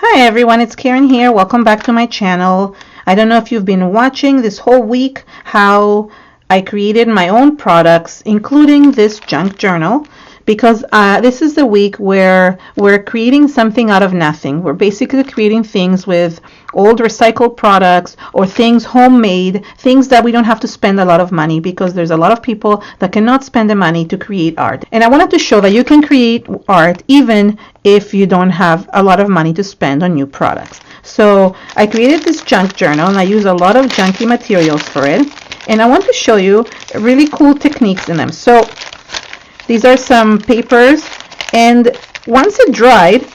Hi everyone, it's Karen here. Welcome back to my channel. I don't know if you've been watching this whole week how I created my own products, including this junk journal, because this is the week where we're creating something out of nothing. We're basically creating things with old recycled products or things homemade, things that we don't have to spend a lot of money, because there's a lot of people that cannot spend the money to create art. And I wanted to show that you can create art even if you don't have a lot of money to spend on new products. So I created this junk journal and I use a lot of junky materials for it. And I want to show you really cool techniques in them. So these are some papers, and once it dried,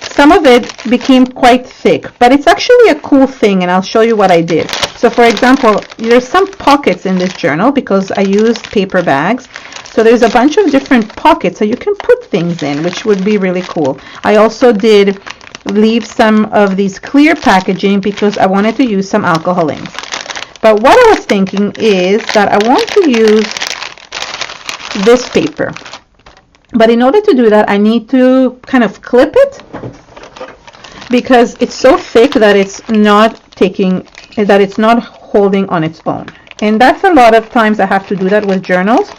some of it became quite thick, but it's actually a cool thing, and I'll show you what I did. So for example, there's some pockets in this journal because I used paper bags. So there's a bunch of different pockets so you can put things in, which would be really cool. I also did leave some of these clear packaging because I wanted to use some alcohol inks. But what I was thinking is that I want to use this paper. But in order to do that, I need to kind of clip it because it's so thick that it's not holding on its own. And that's a lot of times I have to do that with journals,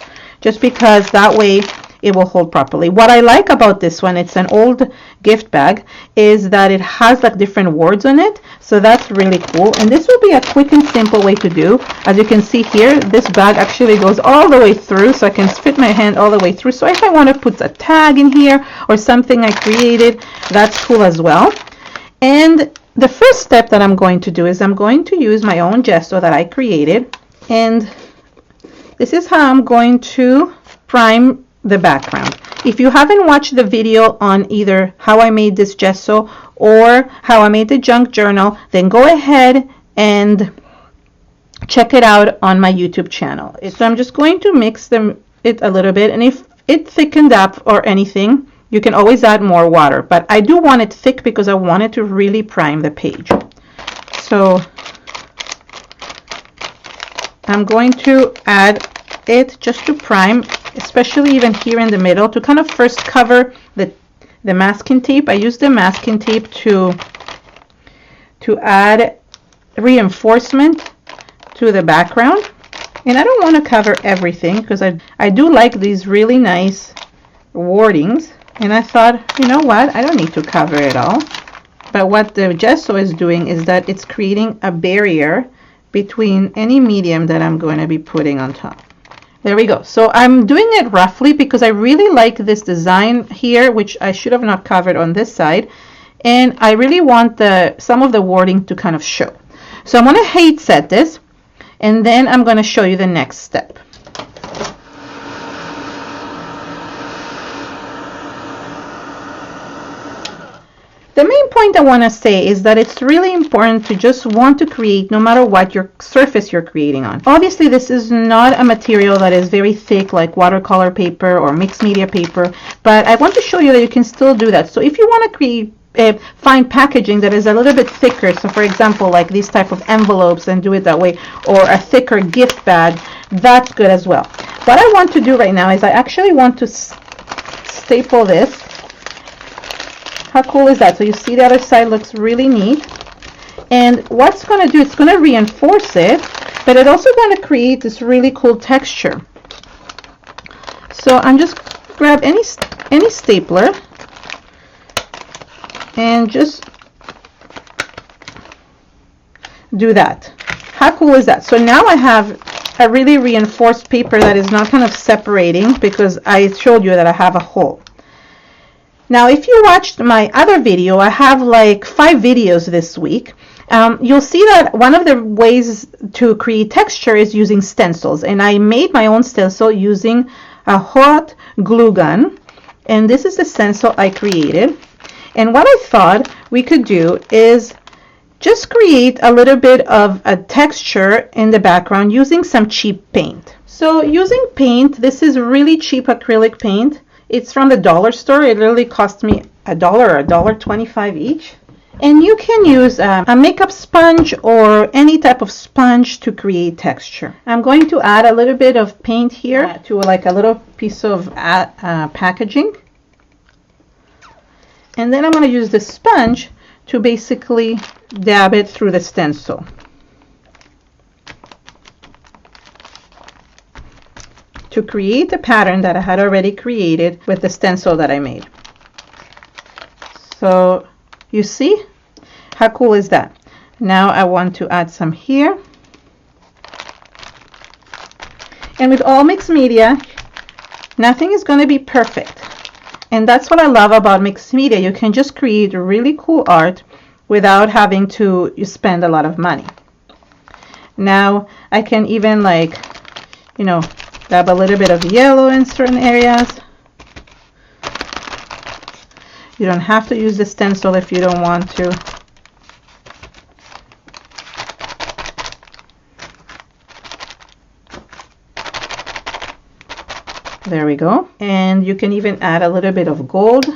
just because that way it will hold properly. What I like about this one, it's an old gift bag, is that it has like different words on it. So that's really cool. And this will be a quick and simple way to do. As you can see here, this bag actually goes all the way through, so I can fit my hand all the way through. So if I want to put a tag in here or something I created, that's cool as well. And the first step that I'm going to do is I'm going to use my own gesso that I created. And this is how I'm going to prime the background. If you haven't watched the video on either how I made this gesso or how I made the junk journal, then go ahead and check it out on my YouTube channel. So I'm just going to mix it a little bit, and if it thickened up or anything, you can always add more water, but I do want it thick because I want it to really prime the page. So I'm going to add it just to prime, especially even here in the middle, to kind of first cover the masking tape. I use the masking tape to add reinforcement to the background. And I don't want to cover everything because I do like these really nice wordings, and I thought, you know what, I don't need to cover it all. But what the gesso is doing is that it's creating a barrier between any medium that I'm going to be putting on top. There we go. So I'm doing it roughly because I really like this design here, which I should have not covered on this side. And I really want some of the wording to kind of show. So I'm going to height set this, and then I'm going to show you the next step. The main point I want to say is that it's really important to just want to create no matter what your surface you're creating on. Obviously, this is not a material that is very thick like watercolor paper or mixed media paper, but I want to show you that you can still do that. So if you want to create find packaging that is a little bit thicker, so for example like these type of envelopes, and do it that way, or a thicker gift bag, that's good as well. What I want to do right now is I actually want to staple this. How cool is that? So you see the other side looks really neat. And what's going to do, it's going to reinforce it, but it's also going to create this really cool texture. So I'm just grab any stapler and just do that. How cool is that? So now I have a really reinforced paper that is not kind of separating because I showed you that I have a hole. Now, if you watched my other video, I have like 5 videos this week. You'll see that one of the ways to create texture is using stencils. And I made my own stencil using a hot glue gun. And this is the stencil I created. And what I thought we could do is just create a little bit of a texture in the background using some cheap paint. So using paint, this is really cheap acrylic paint. It's from the dollar store. It literally cost me $1 or $1.25 each. And you can use a makeup sponge or any type of sponge to create texture. I'm going to add a little bit of paint here to like a little piece of packaging. And then I'm going to use the sponge to basically dab it through the stencil. To create the pattern that I had already created with the stencil that I made. So you see, how cool is that? Now I want to add some here. And with all mixed media, nothing is going to be perfect. And that's what I love about mixed media. You can just create really cool art without having to spend a lot of money. Now I can even, like, you know, dab a little bit of yellow in certain areas. You don't have to use the stencil if you don't want to. There we go. And you can even add a little bit of gold.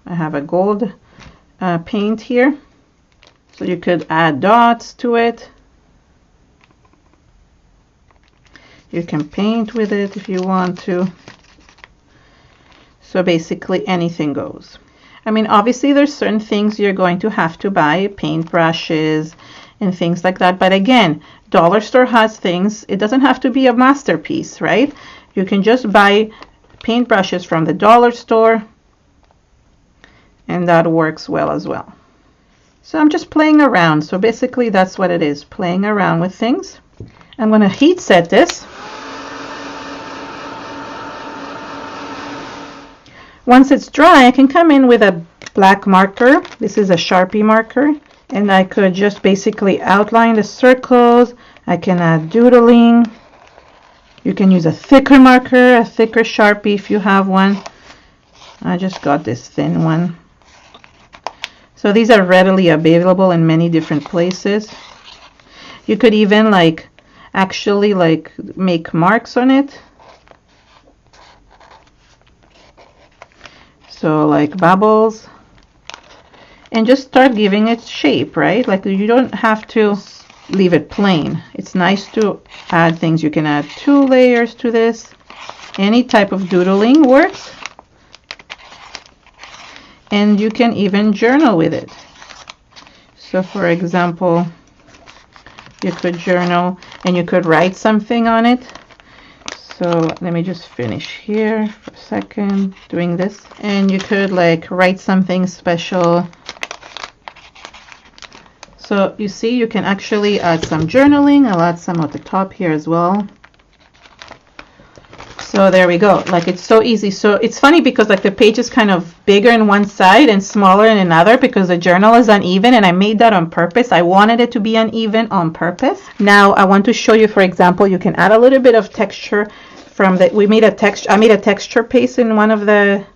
I have a gold paint here. So you could add dots to it. You can paint with it if you want to. So basically anything goes. I mean, obviously there's certain things you're going to have to buy, paint brushes and things like that. But again, dollar store has things. It doesn't have to be a masterpiece, right? You can just buy paint brushes from the dollar store, and that works well as well. So I'm just playing around. So basically that's what it is, playing around with things. I'm going to heat set this. Once it's dry, I can come in with a black marker. This is a Sharpie marker, and I could just basically outline the circles. I can add doodling. You can use a thicker marker, a thicker Sharpie if you have one. I just got this thin one. So these are readily available in many different places. You could even actually make marks on it. So like bubbles. And just start giving it shape, right? Like you don't have to leave it plain. It's nice to add things. You can add 2 layers to this. Any type of doodling works. And you can even journal with it. So for example, you could journal and you could write something on it. So let me just finish here for a second doing this. And you could write something special. So you see, you can actually add some journaling. I'll add some at the top here as well. So there we go. It's so easy. So it's funny because the page is kind of bigger in one side and smaller in another because the journal is uneven, and I made that on purpose. I wanted it to be uneven on purpose. Now I want to show you, for example, you can add a little bit of texture from the, I made a texture paste in one of the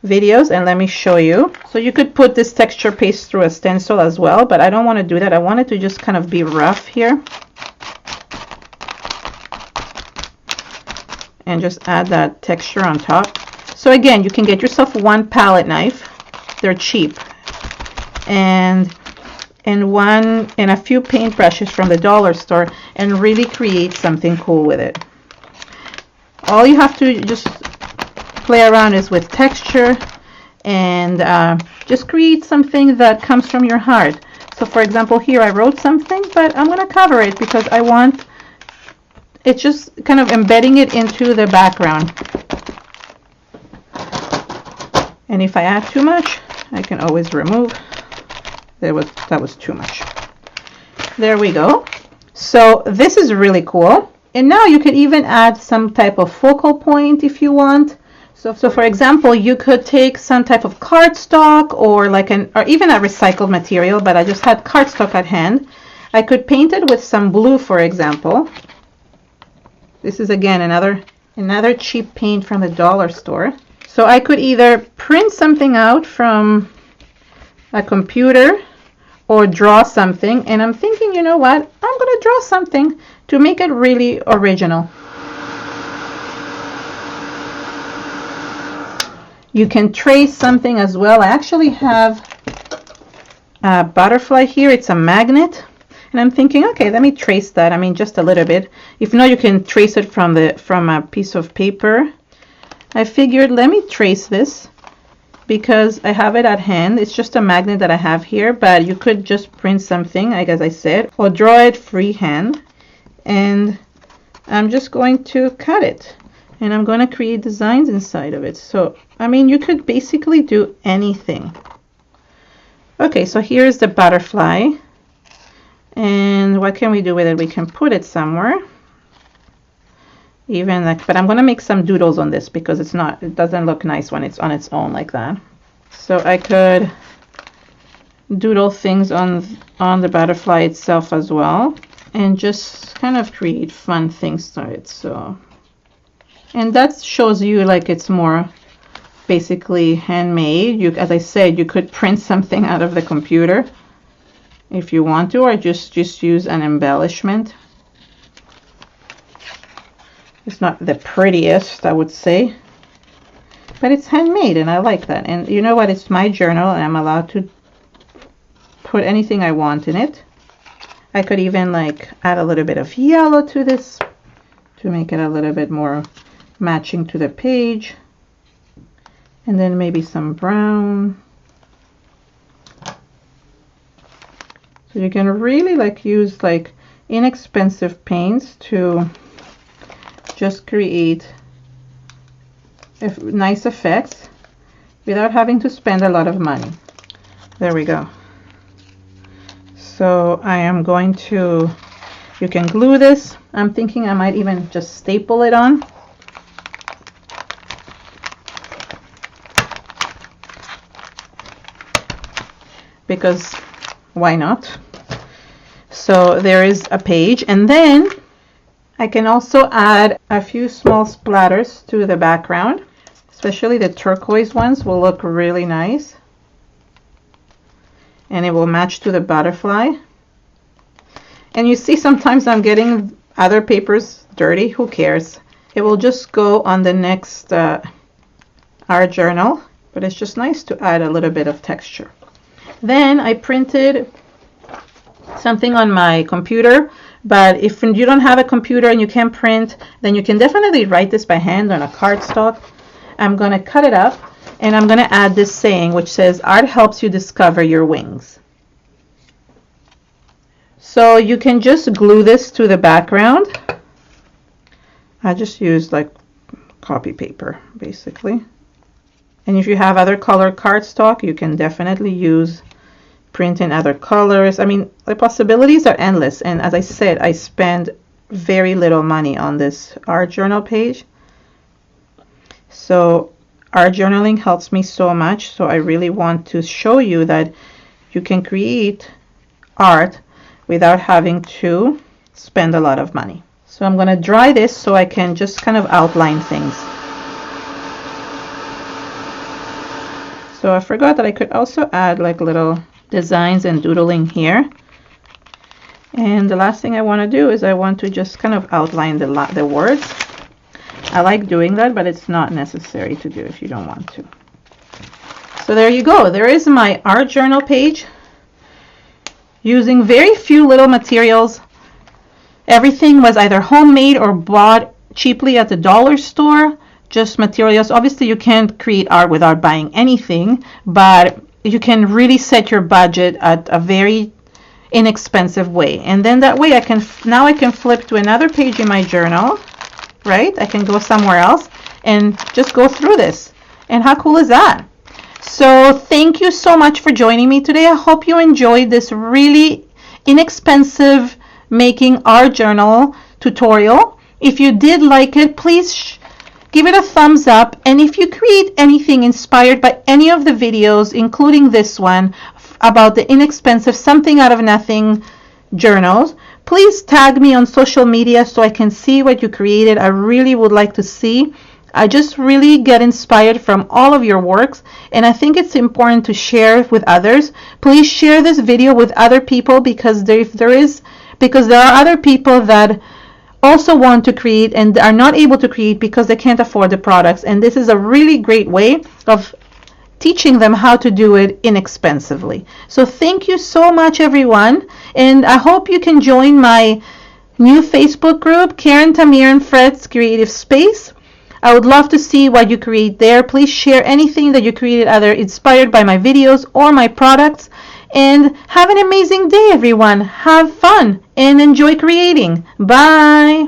videos, and let me show you. So you could put this texture paste through a stencil as well, but I don't want to do that. I want it to just kind of be rough here. And just add that texture on top. So again, you can get yourself one palette knife. They're cheap. And a few paint brushes from the dollar store, and really create something cool with it. All you have to just play around is with texture and just create something that comes from your heart. So for example, here I wrote something, but I'm going to cover it because I want it's just kind of embedding it into the background. And if I add too much, I can always remove. That was too much. There we go. So this is really cool. And now you could even add some type of focal point if you want. So for example, you could take some type of cardstock or even a recycled material, but I just had cardstock at hand. I could paint it with some blue, for example. This is again another cheap paint from the dollar store. So I could either print something out from a computer or draw something, and I'm thinking, you know what, I'm going to draw something to make it really original. You can trace something as well. I actually have a butterfly here. It's a magnet. And I'm thinking, okay, let me trace that. I mean, just a little bit. If not, you can trace it from a piece of paper. I figured, let me trace this because I have it at hand. It's just a magnet that I have here, but you could just print something, like as I said, or draw it freehand. And I'm just going to cut it, and I'm going to create designs inside of it. So, I mean, you could basically do anything. Okay, so here's the butterfly. And what can we do with it? We can put it somewhere. Even like, but I'm going to make some doodles on this because it doesn't look nice when it's on its own like that. So I could doodle things on the butterfly itself as well, and just kind of create fun things to it. So, and that shows you like it's more basically handmade. You, as I said, you could print something out of the computer if you want to, or just use an embellishment. It's not the prettiest, I would say, but it's handmade, and I like that. And you know what? It's my journal, and I'm allowed to put anything I want in it. I could even like add a little bit of yellow to this to make it a little bit more matching to the page, and then maybe some brown. So you can really like use like inexpensive paints to just create nice effects without having to spend a lot of money. There we go. So I am going to, you can glue this. I'm thinking I might even just staple it on. Because why not? So there is a page, and then I can also add a few small splatters to the background, especially the turquoise ones will look really nice, and it will match to the butterfly. And you see, sometimes I'm getting other papers dirty. Who cares? It will just go on the next art journal, but it's just nice to add a little bit of texture. Then I printed something on my computer, but if you don't have a computer and you can't print, then you can definitely write this by hand on a cardstock. I'm going to cut it up, and I'm going to add this saying which says, "Art helps you discover your wings." So you can just glue this to the background. I just used like copy paper basically, and if you have other color cardstock, you can definitely use print in other colors. I mean, the possibilities are endless, and as I said, I spend very little money on this art journal page. So art journaling helps me so much, so I really want to show you that you can create art without having to spend a lot of money. So I'm going to dry this so I can just kind of outline things. So I forgot that I could also add like little designs and doodling here. And the last thing I want to do is I want to just kind of outline the words. I like doing that, but it's not necessary to do if you don't want to. So there you go. There is my art journal page, using very few little materials. Everything was either homemade or bought cheaply at the dollar store. Just materials. Obviously you can't create art without buying anything, but you can really set your budget at a very inexpensive way. And then that way I can flip to another page in my journal, right? I can go somewhere else and just go through this. And how cool is that? So thank you so much for joining me today. I hope you enjoyed this really inexpensive making art journal tutorial. If you did like it, please give it a thumbs up. And if you create anything inspired by any of the videos, including this one about the inexpensive something out of nothing journals, please tag me on social media so I can see what you created. I really would like to see. I just really get inspired from all of your works, and I think it's important to share with others. Please share this video with other people, because there are other people that also want to create and are not able to create because they can't afford the products, and this is a really great way of teaching them how to do it inexpensively. So thank you so much, everyone, and I hope you can join my new Facebook group, Karen, Tamir, and Fred's Creative Space. I would love to see what you create there. Please share anything that you created either inspired by my videos or my products. And have an amazing day, everyone. Have fun and enjoy creating. Bye.